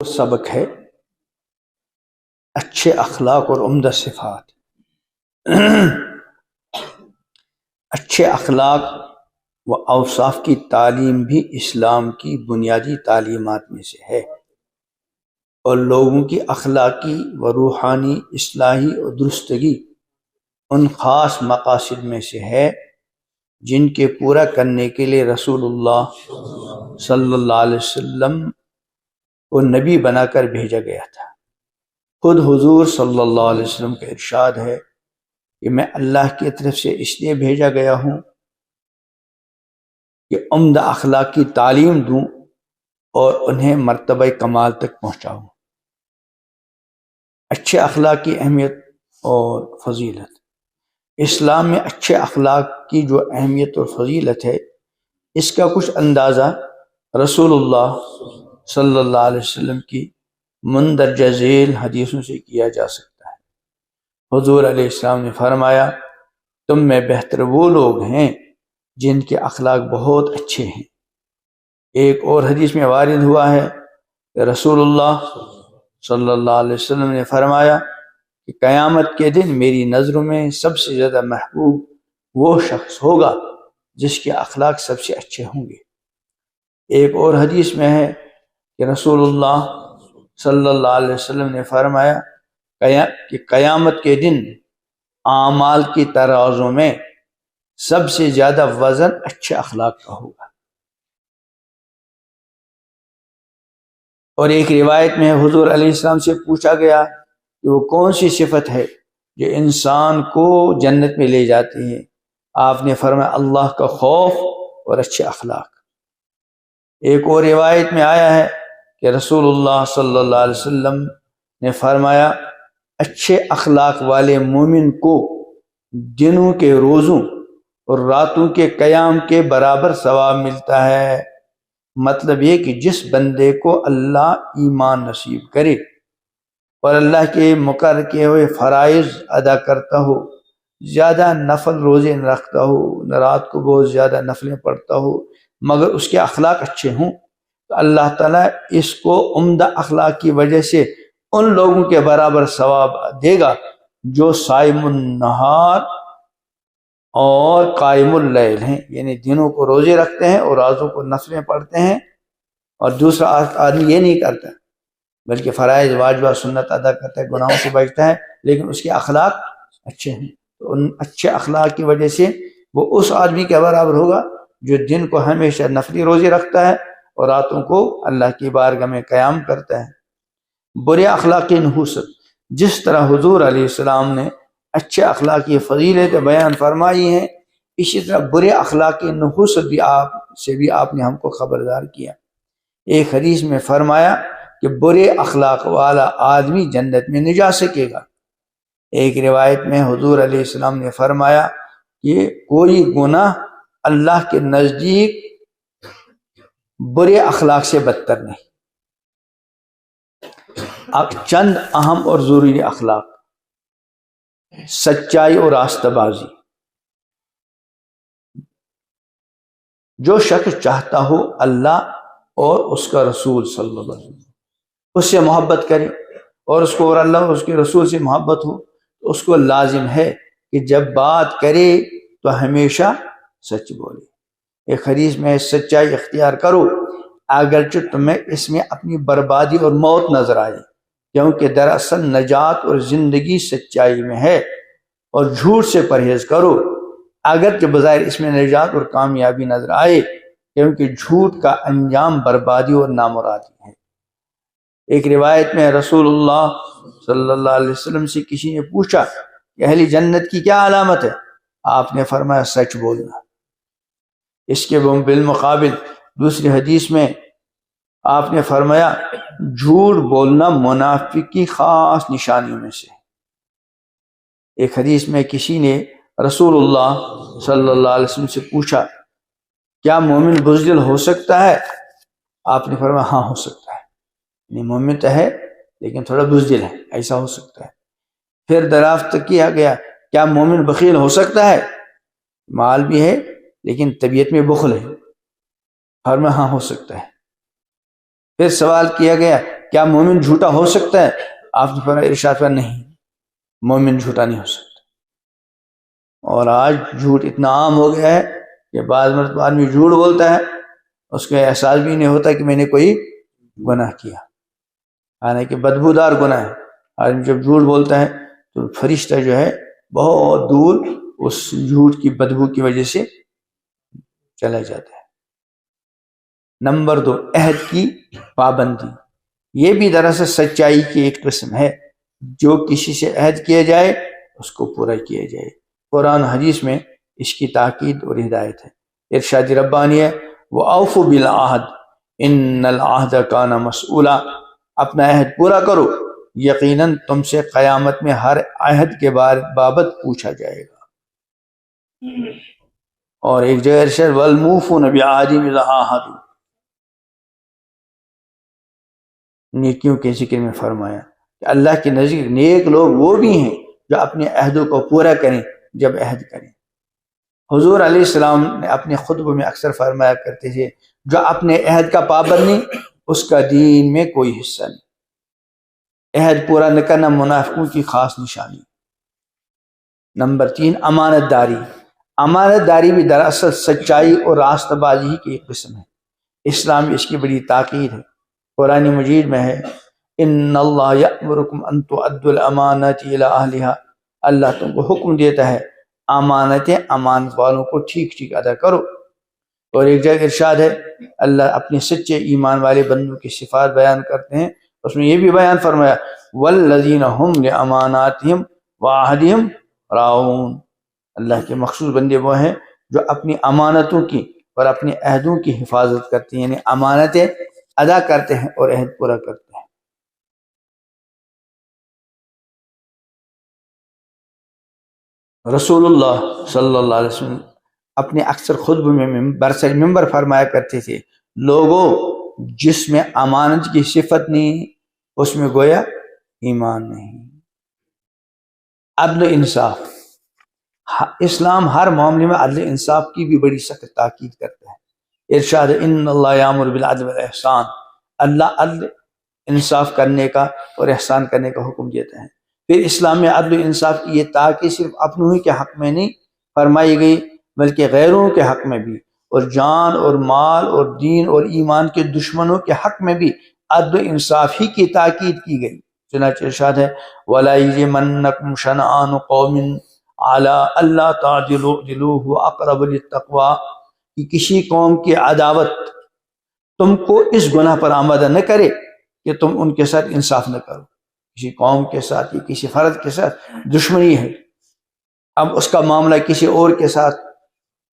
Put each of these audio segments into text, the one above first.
سبق ہے اچھے اخلاق اور عمدہ صفات۔ اچھے اخلاق و اوصاف کی تعلیم بھی اسلام کی بنیادی تعلیمات میں سے ہے، اور لوگوں کی اخلاقی و روحانی اصلاحی اور درستگی ان خاص مقاصد میں سے ہے جن کے پورا کرنے کے لیے رسول اللہ صلی اللہ علیہ وسلم کو نبی بنا کر بھیجا گیا تھا۔ خود حضور صلی اللہ علیہ وسلم کا ارشاد ہے کہ میں اللہ کی طرف سے اس لیے بھیجا گیا ہوں کہ عمدہ اخلاق کی تعلیم دوں اور انہیں مرتبہ کمال تک پہنچاؤں۔ اچھے اخلاق کی اہمیت اور فضیلت۔ اسلام میں اچھے اخلاق کی جو اہمیت اور فضیلت ہے، اس کا کچھ اندازہ رسول اللہ صلی اللہ علیہ وسلم کی مندرجہ ذیل حدیثوں سے کیا جا سکتا ہے۔ حضور علیہ السلام نے فرمایا، تم میں بہتر وہ لوگ ہیں جن کے اخلاق بہت اچھے ہیں۔ ایک اور حدیث میں وارد ہوا ہے کہ رسول اللہ صلی اللہ علیہ وسلم نے فرمایا کہ قیامت کے دن میری نظروں میں سب سے زیادہ محبوب وہ شخص ہوگا جس کے اخلاق سب سے اچھے ہوں گے۔ ایک اور حدیث میں ہے کہ رسول اللہ صلی اللہ علیہ وسلم نے فرمایا کہ قیامت کے دن اعمال کی ترازوں میں سب سے زیادہ وزن اچھے اخلاق کا ہوگا۔ اور ایک روایت میں حضور علیہ السلام سے پوچھا گیا کہ وہ کون سی صفت ہے جو انسان کو جنت میں لے جاتی ہے؟ آپ نے فرمایا اللہ کا خوف اور اچھے اخلاق۔ ایک اور روایت میں آیا ہے کہ رسول اللہ صلی اللہ علیہ وسلم نے فرمایا اچھے اخلاق والے مومن کو دنوں کے روزوں اور راتوں کے قیام کے برابر ثواب ملتا ہے۔ مطلب یہ کہ جس بندے کو اللہ ایمان نصیب کرے اور اللہ کے مقرر کیے ہوئے فرائض ادا کرتا ہو، زیادہ نفل روزے نہ رکھتا ہو، نہ رات کو بہت زیادہ نفلیں پڑھتا ہو، مگر اس کے اخلاق اچھے ہوں، تو اللہ تعالیٰ اس کو عمدہ اخلاق کی وجہ سے ان لوگوں کے برابر ثواب دے گا جو صائم النہار اور قائم اللیل ہیں، یعنی دنوں کو روزے رکھتے ہیں اور راتوں کو نفلیں پڑھتے ہیں، اور دوسرا آدمی یہ نہیں کرتا بلکہ فرائض واجبہ سنت ادا کرتا ہے، گناہوں سے بچتا ہے، لیکن اس کے اخلاق اچھے ہیں، تو ان اچھے اخلاق کی وجہ سے وہ اس آدمی کے برابر ہوگا جو دن کو ہمیشہ نفلی روزے رکھتا ہے اور راتوں کو اللہ کی بارگاہ میں قیام کرتا ہے۔ برے اخلاق کی نحوست۔ جس طرح حضور علیہ السلام نے اچھے اخلاق کی فضیلت بیان فرمائی ہیں، اسی طرح برے اخلاق کی نحوست بھی آپ نے ہم کو خبردار کیا۔ ایک حدیث میں فرمایا کہ برے اخلاق والا آدمی جنت میں نہیں جا سکے گا۔ ایک روایت میں حضور علیہ السلام نے فرمایا کہ کوئی گناہ اللہ کے نزدیک برے اخلاق سے بدتر نہیں۔ اب چند اہم اور ضروری اخلاق۔ سچائی اور راستہ بازی۔ جو شخص چاہتا ہو اللہ اور اس کا رسول صلی اللہ علیہ وسلم اس سے محبت کرے، اور اس کو اور اللہ اور اس کے رسول سے محبت ہو، تو اس کو لازم ہے کہ جب بات کرے تو ہمیشہ سچ بولے۔ ایک حدیث میں سچائی اختیار کرو اگرچہ تمہیں اس میں اپنی بربادی اور موت نظر آئے، کیونکہ دراصل نجات اور زندگی سچائی میں ہے، اور جھوٹ سے پرہیز کرو اگرچہ بظاہر اس میں نجات اور کامیابی نظر آئے، کیونکہ جھوٹ کا انجام بربادی اور نامرادی ہے۔ ایک روایت میں رسول اللہ صلی اللہ علیہ وسلم سے کسی نے پوچھا کہ اہل جنت کی کیا علامت ہے؟ آپ نے فرمایا سچ بولنا۔ اس کے بالمقابل دوسری حدیث میں آپ نے فرمایا جھوٹ بولنا منافق کی خاص نشانیوں میں سے۔ ایک حدیث میں کسی نے رسول اللہ صلی اللہ علیہ وسلم سے پوچھا کیا مومن بزدل ہو سکتا ہے؟ آپ نے فرمایا ہاں ہو سکتا ہے، یعنی مومن تو ہے لیکن تھوڑا بزدل ہے، ایسا ہو سکتا ہے۔ پھر دریافت کیا گیا کیا مومن بخیل ہو سکتا ہے؟ مال بھی ہے لیکن طبیعت میں بخل ہے۔ فرمایا ہاں ہو سکتا ہے۔ پھر سوال کیا گیا کیا مومن جھوٹا ہو سکتا ہے؟ آپ نے فرمایا ارشاد پر نہیں، مومن جھوٹا نہیں ہو سکتا۔ اور آج جھوٹ اتنا عام ہو گیا ہے کہ بعض مرتبہ آدمی جھوٹ بولتا ہے، اس کو احساس بھی نہیں ہوتا کہ میں نے کوئی گناہ کیا، حالانکہ بدبودار گناہ ہے۔ آدمی جب جھوٹ بولتا ہے تو فرشتہ جو ہے بہت دور اس جھوٹ کی بدبو کی وجہ سے چلا جاتا ہے۔ نمبر 2، عہد کی پابندی۔ یہ بھی دراصل سچائی کی ایک قسم ہے، جو کسی سے عہد کیا جائے اس کو پورا کیا جائے۔ قرآن حدیث میں اس کی تاکید اور ہدایت ہے۔ ارشاد ربانی ہے وَأَوْفُوا بِالْعَهْدِ إِنَّ الْعَهْدَ كَانَ مَسْئُولًا، اپنا عہد پورا کرو، یقیناً تم سے قیامت میں ہر عہد کے بابت پوچھا جائے گا۔ اور ایک جگہ ارشاد وَالْمُوفُونَ بِعَهْدِهِمْ إِذَا عَاهَدُوا، نیکیوں کے ذکر میں فرمایا کہ اللہ کے نزدیک نیک لوگ وہ بھی ہیں جو اپنے عہدوں کو پورا کریں جب عہد کریں۔ حضور علیہ السلام نے اپنے خطبوں میں اکثر فرمایا کرتے تھے جو اپنے عہد کا پابند نہیں اس کا دین میں کوئی حصہ نہیں۔ عہد پورا نہ کرنا منافقوں کی خاص نشانی۔ نمبر 3، امانت داری۔ امانت داری بھی دراصل سچائی اور راستہ بازی کی ایک قسم ہے۔ اسلام میں اس کی بڑی تاکید ہے۔ قرآن مجید میں ہے ان اللہ یأمرکم ان تؤدوا الامانات الی اہلہا، اللہ تم کو حکم دیتا ہے امانتیں امانت والوں کو ٹھیک ٹھیک ادا کرو۔ اور ایک جگہ ارشاد ہے اللہ اپنے سچے ایمان والے بندوں کی صفات بیان کرتے ہیں، اس میں یہ بھی بیان فرمایا والذین هم لاماناتہم وعہدہم راعون، اللہ کے مخصوص بندے وہ ہیں جو اپنی امانتوں کی اور اپنے عہدوں کی حفاظت کرتے ہیں، یعنی امانتیں ادا کرتے ہیں اور عہد پورا کرتے ہیں۔ رسول اللہ صلی اللہ علیہ وسلم اپنے اکثر خطبوں میں برسر ممبر فرمایا کرتے تھے لوگوں جس میں امانت کی صفت نہیں اس میں گویا ایمان نہیں۔ عدل انصاف، اسلام ہر معاملے میں عدل انصاف کی بھی بڑی سخت تاکید کرتا ہے۔ ارشاد ان اللہ یامر بالعدل والاحسان، اللہ عدل انصاف کرنے کا اور احسان کرنے کا حکم دیتا ہے۔ پھر اسلام میں عدل و انصاف کی یہ تاکید صرف اپنوں ہی کے حق میں نہیں فرمائی گئی بلکہ غیروں کے حق میں بھی، اور جان اور مال اور دین اور ایمان کے دشمنوں کے حق میں بھی عدل و انصاف ہی کی تاکید کی گئی۔ چنانچہ ارشاد ہے وَلَا يَجْرِمَنَّكُمْ شَنَآنُ قَوْمٍ عَلَىٰ أَلَّا تَعْدِلُوا اعْدِلُوا هُوَ أَقْرَبُ لِلتَّقْوَىٰ، کہ کسی قوم کی عداوت تم کو اس گناہ پر آمادہ نہ کرے کہ تم ان کے ساتھ انصاف نہ کرو۔ کسی قوم کے ساتھ یا کسی فرد کے ساتھ دشمنی ہے، اب اس کا معاملہ کسی اور کے ساتھ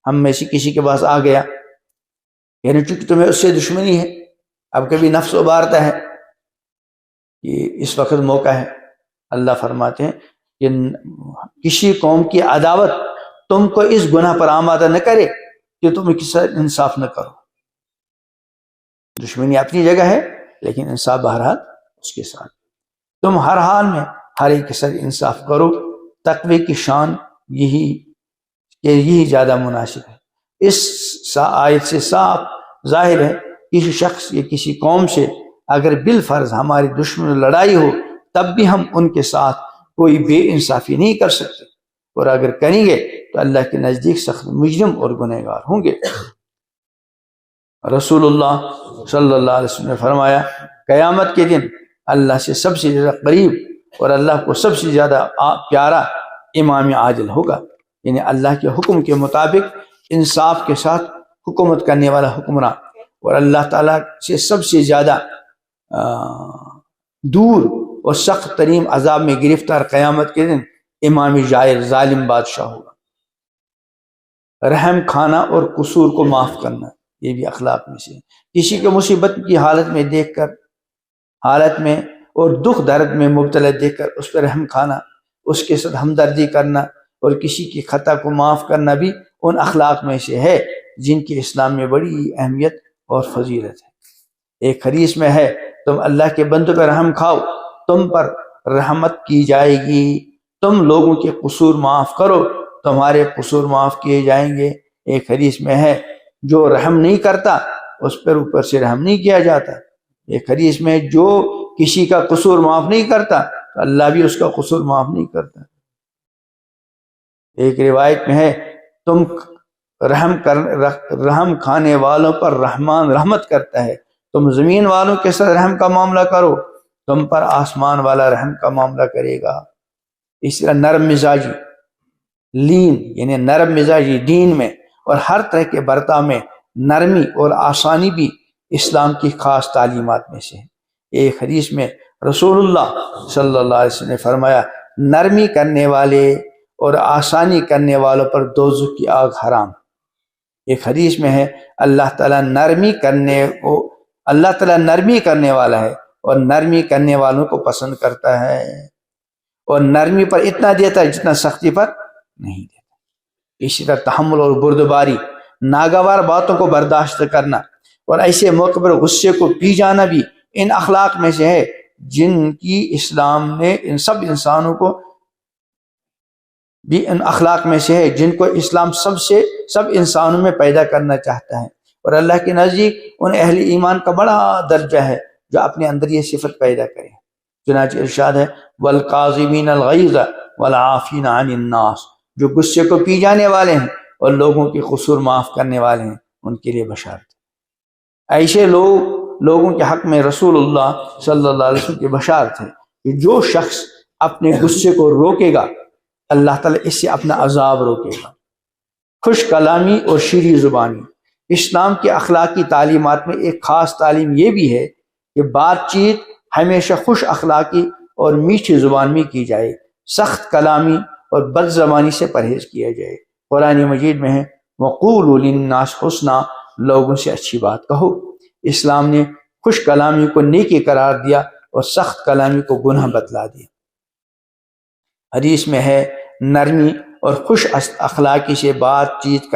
ہم میں سے کسی کے پاس آ گیا، یعنی چونکہ تمہیں اس سے دشمنی ہے، اب کبھی نفس ابھارتا ہے کہ اس وقت موقع ہے، اللہ فرماتے ہیں کہ کسی قوم کی عداوت تم کو اس گناہ پر آمادہ نہ کرے کہ تم کسی ساتھ انصاف نہ کرو۔ دشمنی اپنی جگہ ہے لیکن انصاف بہرحال اس کے ساتھ، تم ہر حال میں ہر ایک کے ساتھ انصاف کرو۔ تقوی کی شان یہی زیادہ مناسب ہے۔ اس آیت سے صاف ظاہر ہے کسی شخص یا کسی قوم سے اگر بالفرض ہماری دشمن لڑائی ہو تب بھی ہم ان کے ساتھ کوئی بے انصافی نہیں کر سکتے، اور اگر کریں گے تو اللہ کے نزدیک سخت مجرم اور گنہگار ہوں گے۔ رسول اللہ صلی اللہ علیہ وسلم نے فرمایا قیامت کے دن اللہ سے سب سے زیادہ قریب اور اللہ کو سب سے زیادہ پیارا امام عادل ہوگا، یعنی اللہ کے حکم کے مطابق انصاف کے ساتھ حکومت کرنے والا حکمراں، اور اللہ تعالیٰ سے سب سے زیادہ دور اور سخت ترین عذاب میں گرفتار قیامت کے دن امام جائر ظالم بادشاہ ہوگا۔ رحم کھانا اور قصور کو معاف کرنا یہ بھی اخلاق میں سے ہے۔ کسی کو مصیبت کی حالت میں اور دکھ درد میں مبتلا دیکھ کر اس پر رحم کھانا، اس کے ساتھ ہمدردی کرنا اور کسی کی خطا کو معاف کرنا بھی ان اخلاق میں سے ہے جن کی اسلام میں بڑی اہمیت اور فضیلت ہے۔ ایک حدیث میں ہے تم اللہ کے بندوں پر رحم کھاؤ تم پر رحمت کی جائے گی، تم لوگوں کے قصور معاف کرو تمہارے قصور معاف کیے جائیں گے۔ ایک حدیث میں ہے جو رحم نہیں کرتا اس پر اوپر سے رحم نہیں کیا جاتا۔ ایک حدیث میں جو کسی کا قصور معاف نہیں کرتا تو اللہ بھی اس کا قصور معاف نہیں کرتا۔ ایک روایت میں ہے تم رحم کھانے والوں پر رحمان رحمت کرتا ہے، تم زمین والوں کے ساتھ رحم کا معاملہ کرو، تم پر آسمان والا رحم کا معاملہ کرے گا۔ اس طرح نرم مزاجی، لین یعنی نرم مزاجی دین میں اور ہر طرح کے برتاؤ میں نرمی اور آسانی بھی اسلام کی خاص تعلیمات میں سے ہے۔ ایک حدیث میں رسول اللہ صلی اللہ علیہ وسلم نے فرمایا نرمی کرنے والے اور آسانی کرنے والوں پر دوزخ کی آگ حرام۔ ایک حدیث میں ہے اللہ تعالیٰ نرمی کرنے والا ہے اور نرمی کرنے والوں کو پسند کرتا ہے، اور نرمی پر اتنا دیتا ہے جتنا سختی پر نہیں دیتا۔ اسی طرح تحمل اور بردباری، ناگوار باتوں کو برداشت کرنا اور ایسے موقع پر غصے کو پی جانا بھی ان اخلاق میں سے ہے جن کی اسلام نے ان سب انسانوں کو بھی ان اخلاق میں سے ہے جن کو اسلام سب انسانوں میں پیدا کرنا چاہتا ہے، اور اللہ کے نزدیک ان اہل ایمان کا بڑا درجہ ہے جو اپنے اندر یہ صفت پیدا کریں۔ چنانچہ ارشاد ہے والقاظمین الغیظ والعافین عن الناس، جو غصے کو پی جانے والے ہیں اور لوگوں کے قصور معاف کرنے والے ہیں، ان کے لیے بشارت۔ ایسے لوگوں کے حق میں رسول اللہ صلی اللہ علیہ وسلم کی بشارت ہے کہ جو شخص اپنے غصے کو روکے گا اللہ تعالیٰ اس سے اپنا عذاب روکے گا۔ خوش کلامی اور شیریں زبانی، اسلام کے اخلاقی تعلیمات میں ایک خاص تعلیم یہ بھی ہے کہ بات چیت ہمیشہ خوش اخلاقی اور میٹھی زبان میں کی جائے، سخت کلامی اور بد زبانی سے پرہیز کیا جائے۔ قرآن مجید میں ہے وَقُولُوا لِلنَّاسِ حُسْنًا، لوگوں سے اچھی بات کہو۔ اسلام نے خوش کلامی کو نیکی قرار دیا اور سخت کلامی کو گناہ بتلا دیا۔ حدیث میں ہے نرمی اور خوش اخلاقی سے بات چیت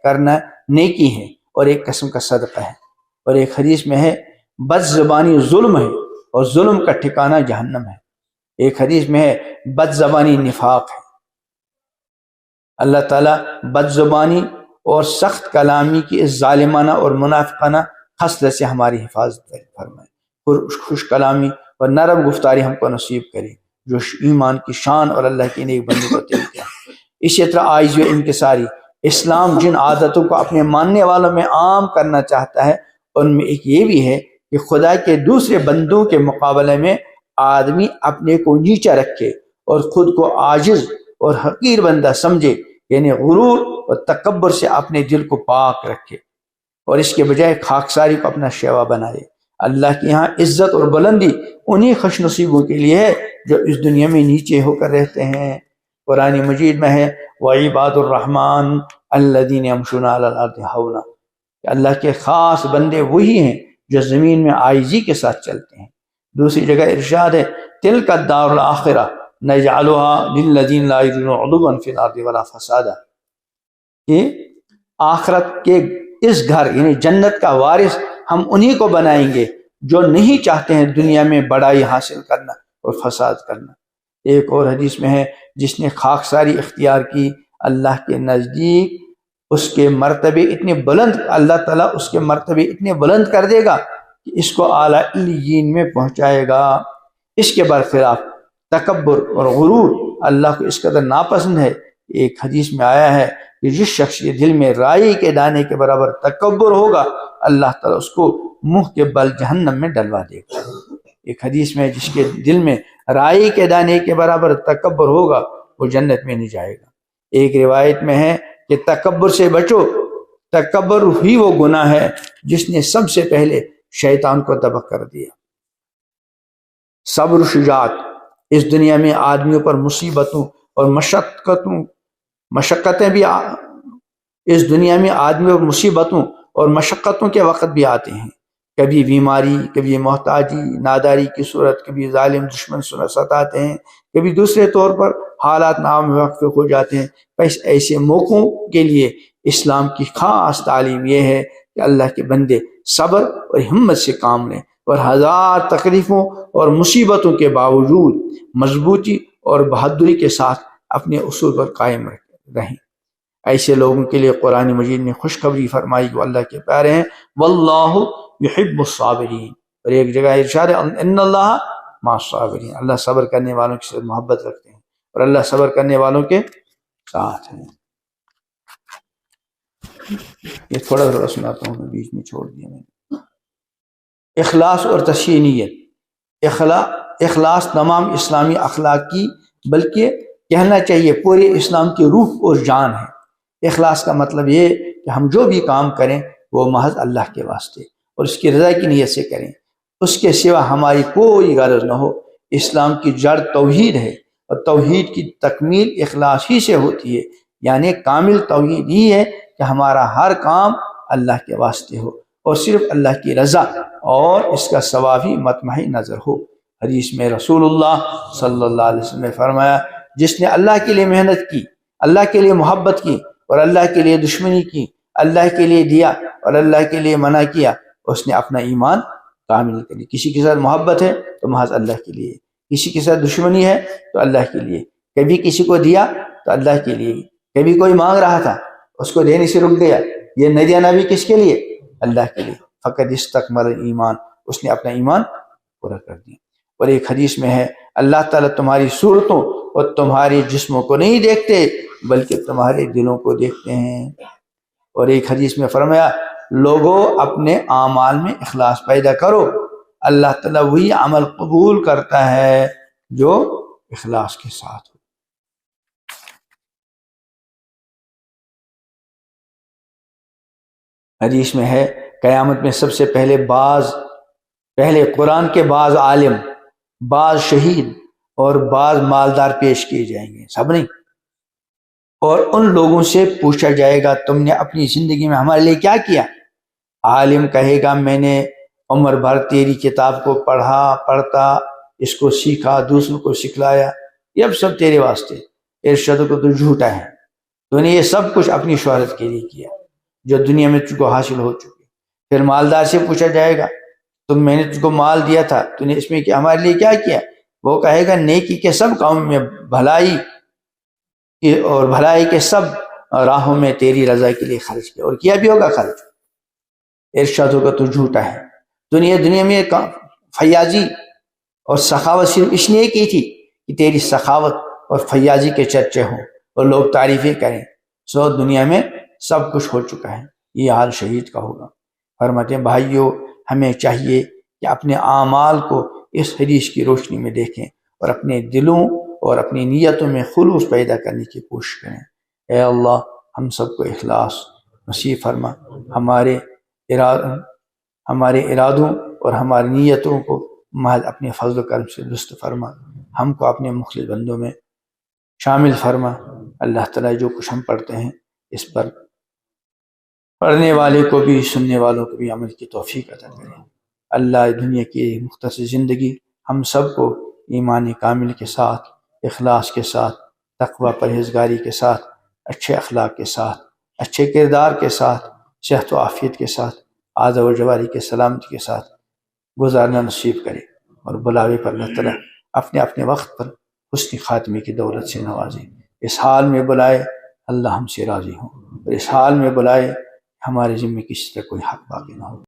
کرنا نیکی ہے اور ایک قسم کا صدقہ ہے، اور ایک حدیث میں ہے بد زبانی ظلم ہے اور ظلم کا ٹھکانہ جہنم ہے۔ ایک حدیث میں ہے بد زبانی نفاق ہے۔ اللہ تعالیٰ بد زبانی اور سخت کلامی کی اس ظالمانہ اور منافقانہ خصلت سے ہماری حفاظت فرمائے۔ خوش کلامی اور نرم گفتاری ہم کو نصیب کرے جو ایمان کی شان اور اللہ کی نیک بندی کو تیل کیا۔ اسی طرح عاجزی و انکساری، اسلام جن عادتوں کو اپنے ماننے والوں میں عام کرنا چاہتا ہے ان میں ایک یہ بھی ہے کہ خدا کے دوسرے بندوں کے مقابلے میں آدمی اپنے کو نیچا رکھے اور خود کو عاجز اور حقیر بندہ سمجھے، یعنی غرور اور تکبر سے اپنے دل کو پاک رکھے اور اس کے بجائے خاکساری کو اپنا شیوا بنائے۔ اللہ کے یہاں عزت اور بلندی انہی خوش نصیبوں کے لیے ہے جو اس دنیا میں نیچے ہو کر رہتے ہیں۔ قرآن مجید میں ہے وعباد الرحمن الذین یمشون علی الارض ہونا، اللہ کے خاص بندے وہی ہیں جو زمین میں عاجزی کے ساتھ چلتے ہیں۔ دوسری جگہ ارشاد ہے تلک الدار الآخرہ نجعلها للذین لا یريدون علوا فی الارض ولا فسادا، کہ آخرت کے اس گھر یعنی جنت کا وارث ہم انہی کو بنائیں گے جو نہیں چاہتے ہیں دنیا میں بڑائی حاصل کرنا اور فساد کرنا۔ ایک اور حدیث میں ہے جس نے خاکساری اختیار کی اللہ کے نزدیک اس کے مرتبے اتنے بلند، اللہ تعالیٰ اس کے مرتبے اتنے بلند کر دے گا کہ اس کو اعلیٰ علیین میں پہنچائے گا۔ اس کے برخلاف تکبر اور غرور اللہ کو اس قدر ناپسند ہے۔ ایک حدیث میں آیا ہے کہ جس شخص کے دل میں رائی کے دانے کے برابر تکبر ہوگا اللہ تعالیٰ اس کو منہ کے بل جہنم میں ڈلوا دے گا۔ ایک حدیث میں جس کے دل میں رائی کے دانے کے برابر تکبر ہوگا وہ جنت میں نہیں جائے گا۔ ایک روایت میں ہے کہ تکبر سے بچو، تکبر ہی وہ گناہ ہے جس نے سب سے پہلے شیطان کو تباہ کر دیا۔ صبر و شجاعت، اس دنیا میں آدمیوں پر مصیبتوں اور مشقتیں بھی اس دنیا میں آدمیوں پر مصیبتوں اور مشقتوں کے وقت بھی آتے ہیں، کبھی بیماری، کبھی محتاجی، ناداری کی صورت، کبھی ظالم دشمن ستاتے ہیں، کبھی دوسرے طور پر حالات ناموافق ہو جاتے ہیں۔ بس ایسے موقعوں کے لیے اسلام کی خاص تعلیم یہ ہے کہ اللہ کے بندے صبر اور ہمت سے کام لیں اور ہزار تکلیفوں اور مصیبتوں کے باوجود مضبوطی اور بہادری کے ساتھ اپنے اصول پر قائم رہیں۔ ایسے لوگوں کے لیے قرآن مجید نے خوشخبری فرمائی کہ اللہ کے پیارے ہیں واللہ یحب الصابرین، اور ایک جگہ ارشاد ہے ان اللہ مع الصابرین، اللہ صبر کرنے والوں کے ساتھ محبت رکھتے ہیں اور اللہ صبر کرنے والوں کے ساتھ ہیں۔ یہ تھوڑا تھوڑا سناتا ہوں، میں بیچ میں چھوڑ دیا میں نے۔ اخلاص اور تصحیح نیت۔ اخلاص تمام اسلامی اخلاق کی بلکہ کہنا چاہیے پورے اسلام کی روح اور جان ہے۔ اخلاص کا مطلب یہ کہ ہم جو بھی کام کریں وہ محض اللہ کے واسطے اور اس کی رضا کی نیت سے کریں، اس کے سوا ہماری کوئی غرض نہ ہو۔ اسلام کی جڑ توحید ہے اور توحید کی تکمیل اخلاص ہی سے ہوتی ہے، یعنی کامل توحید ہی ہے کہ ہمارا ہر کام اللہ کے واسطے ہو اور صرف اللہ کی رضا اور اس کا ثواب ہی مطمع نظر ہو۔ حدیث میں رسول اللہ صلی اللہ علیہ وسلم نے فرمایا، جس نے اللہ کے لیے محنت کی، اللہ کے لیے محبت کی اور اللہ کے لیے دشمنی کی، اللہ کے لیے دیا اور اللہ کے لیے منع کیا، اس نے اپنا ایمان کامل کر لی۔ کسی کے ساتھ محبت ہے تو محض اللہ کے لیے، کسی کے ساتھ دشمنی ہے تو اللہ کے لیے، کبھی کسی کو دیا تو اللہ کے لیے، کبھی کوئی مانگ رہا تھا اس کو دینے سے رک گیا، یہ نہ دینا بھی کس کے لیے؟ اللہ کے لیے۔ فقد استکمل ایمان، اس نے اپنا ایمان پورا کر دیا۔ اور ایک حدیث میں ہے، اللہ تعالیٰ تمہاری صورتوں اور تمہارے جسموں کو نہیں دیکھتے بلکہ تمہارے دلوں کو دیکھتے ہیں۔ اور ایک حدیث میں فرمایا، لوگوں اپنے اعمال میں اخلاص پیدا کرو، اللہ تعالیٰ وہی عمل قبول کرتا ہے جو اخلاص کے ساتھ ہو۔ حدیث میں ہے، قیامت میں سب سے پہلے قرآن کے بعض عالم، بعض شہید اور بعض مالدار پیش کیے جائیں گے، سب نہیں۔ اور ان لوگوں سے پوچھا جائے گا، تم نے اپنی زندگی میں ہمارے لیے کیا کیا؟ عالم کہے گا، میں نے عمر بھر تیری کتاب کو پڑھتا، اس کو سیکھا، دوسروں کو سکھلایا، یہ سب تیرے واسطے۔ ارشاد کو تو جھوٹا ہے، تو نے یہ سب کچھ اپنی شہرت کے لیے کیا جو دنیا میں تجھ کو حاصل ہو چکی۔ پھر مالدار سے پوچھا جائے گا، میں نے تجھ کو مال دیا تھا، تو نے اس میں کیا ہمارے لیے کیا کیا؟ وہ کہے گا، نیکی کے سب کاموں میں، بھلائی کے سب راہوں میں تیری رضا کے لیے خرچ کیا، اور کیا بھی ہوگا خرچ۔ ارشاد ہوگا تو جھوٹا ہے، دنیا میں فیاضی اور سخاوت صرف اس لیے کی تھی کہ تیری سخاوت اور فیاضی کے چرچے ہوں اور لوگ تعریفیں کریں، سو دنیا میں سب کچھ ہو چکا ہے۔ یہ حال شہید کا ہوگا۔ فرماتے ہیں، بھائیوں ہمیں چاہیے کہ اپنے اعمال کو اس حدیث کی روشنی میں دیکھیں اور اپنے دلوں اور اپنی نیتوں میں خلوص پیدا کرنے کی کوشش کریں۔ اے اللہ ہم سب کو اخلاص نصیب فرما، ہمارے ارادوں اور ہماری نیتوں کو محض اپنے فضل و کرم سے درست فرما، ہم کو اپنے مخلص بندوں میں شامل فرما۔ اللہ تعالیٰ جو کچھ ہم پڑھتے ہیں اس پر پڑھنے والے کو بھی، سننے والوں کو بھی عمل کی توفیق عطا کرے۔ اللہ دنیا کی مختصر زندگی ہم سب کو ایمان کامل کے ساتھ، اخلاص کے ساتھ، تقوی پرہیزگاری کے ساتھ، اچھے اخلاق کے ساتھ، اچھے کردار کے ساتھ، صحت و عافیت کے ساتھ، اعضاء و جوارح کے سلامتی کے ساتھ گزارنا نصیب کرے، اور بلاوے پر اللہ تعالیٰ اپنے اپنے وقت پر حسن خاتمے کی دولت سے نوازے۔ اس حال میں بلائے اللہ ہم سے راضی ہوں، اور اس حال میں بلائے ہمارے ذمہ کسی طرح کوئی حق باقی نہ ہو۔